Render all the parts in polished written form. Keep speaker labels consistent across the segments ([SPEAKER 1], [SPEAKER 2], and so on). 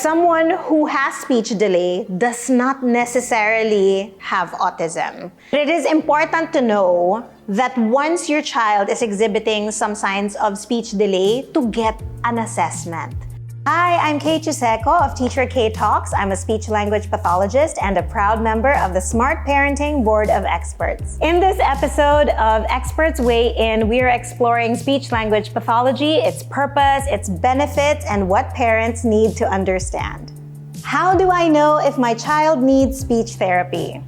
[SPEAKER 1] someone who has speech delay does not necessarily have autism. It is important to know that once your child is exhibiting some signs of speech delay, to get an assessment. Hi, I'm Kate Chiseco of Teacher K Talks. I'm a speech-language pathologist and a proud member of the Smart Parenting Board of Experts. In this episode of Experts Weigh In, we are exploring speech-language pathology, its purpose, its benefits, and what parents need to understand. How do I know if my child needs speech therapy?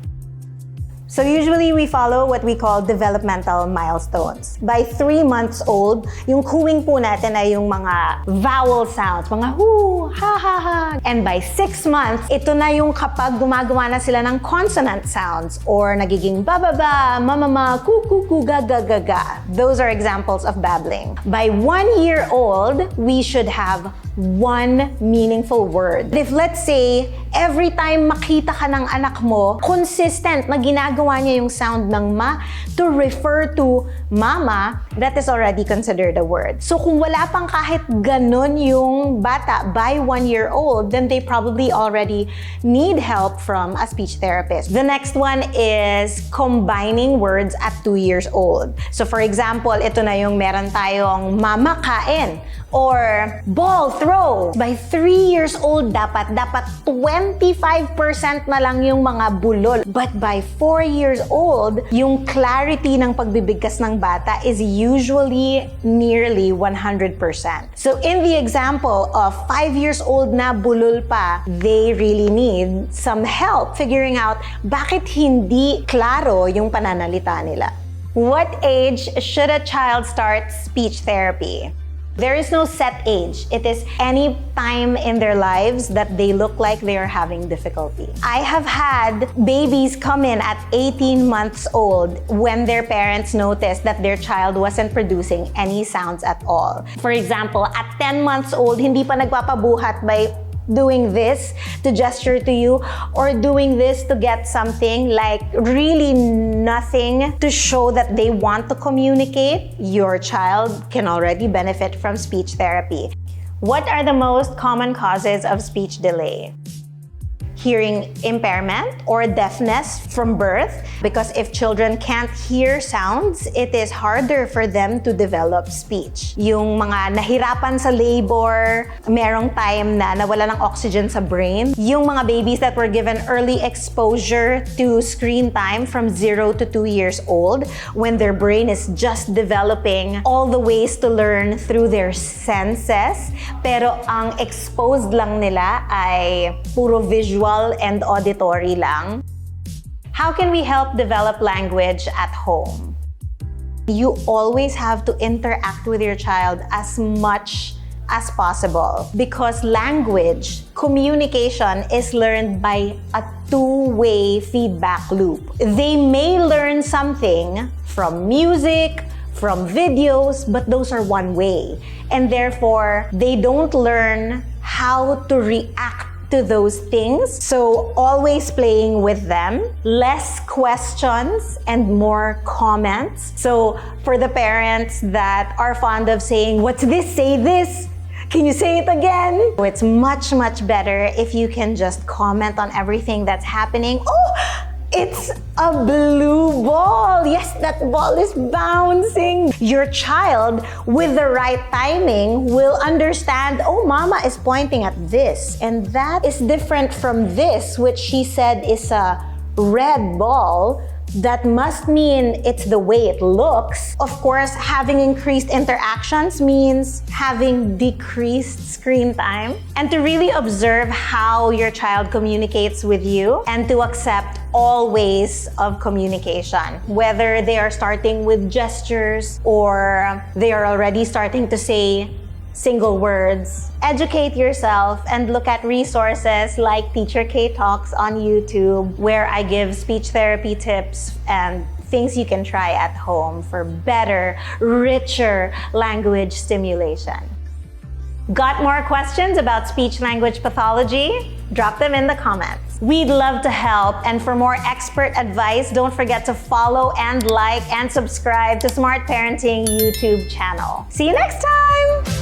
[SPEAKER 1] So usually we follow what we call developmental milestones. By 3 months old, yung cooing po natin ay yung mga vowel sounds, mga hoo, ha, ha, ha. And by 6 months, ito na yung kapag gumagawa na sila ng consonant sounds or nagiging bababa, mamama, kuku, ga, ga, ga, ga. Those are examples of babbling. By 1 year old, we should have one meaningful word. If let's say, every time makita ka ng anak mo, consistent na ginagawa niya yung sound ng ma to refer to mama, that is already considered a word. So kung wala pang kahit ganun yung bata by 1 year old, then they probably already need help from a speech therapist. The next one is combining words at 2 years old. So for example, ito na yung meron tayong mama kain or ball throw. By 3 years old, dapat 25% na lang yung mga bulol. But by 4 years old, yung clarity ng pagbibigkas ng bata is usually nearly 100%. So in the example of 5 years old na bulol pa, they really need some help figuring out bakit hindi klaro yung pananalita nila. What age should a child start speech therapy? There is no set age. It is any time in their lives that they look like they are having difficulty. I have had babies come in at 18 months old when their parents noticed that their child wasn't producing any sounds at all. For example, at 10 months old, hindi pa nagpapabuhat by doing this to gesture to you or doing this to get something, like really nothing to show that they want to communicate, your child can already benefit from speech therapy. What are the most common causes of speech delay? Hearing impairment or deafness from birth, because if children can't hear sounds, it is harder for them to develop speech. Yung mga nahirapan sa labor, merong time na nawala ng oxygen sa brain. Yung mga babies that were given early exposure to screen time from 0 to 2 years old, when their brain is just developing all the ways to learn through their senses, pero ang exposed lang nila ay puro visual and auditory lang. How can we help develop language at home? You always have to interact with your child as much as possible because language, communication is learned by a two-way feedback loop. They may learn something from music, from videos, but those are one way. And therefore, they don't learn how to react to those things. So always playing with them, less questions and more comments. So for the parents that are fond of saying, "What's this? Say this. Can you say it again?" It's much, much better if you can just comment on everything that's happening. Oh, it's a blue ball. Yes, that ball is bouncing. Your child, with the right timing, will understand, oh, mama is pointing at this. And that is different from this, which she said is a red ball. That must mean it's the way it looks. Of course, having increased interactions means having decreased screen time. And to really observe how your child communicates with you and to accept all ways of communication, whether they are starting with gestures or they are already starting to say single words. Educate yourself and look at resources like Teacher K Talks on YouTube, where I give speech therapy tips and things you can try at home for better, richer language stimulation. Got more questions about speech-language pathology? Drop them in the comments. We'd love to help, and for more expert advice, don't forget to follow and like and subscribe to Smart Parenting YouTube channel. See you next time!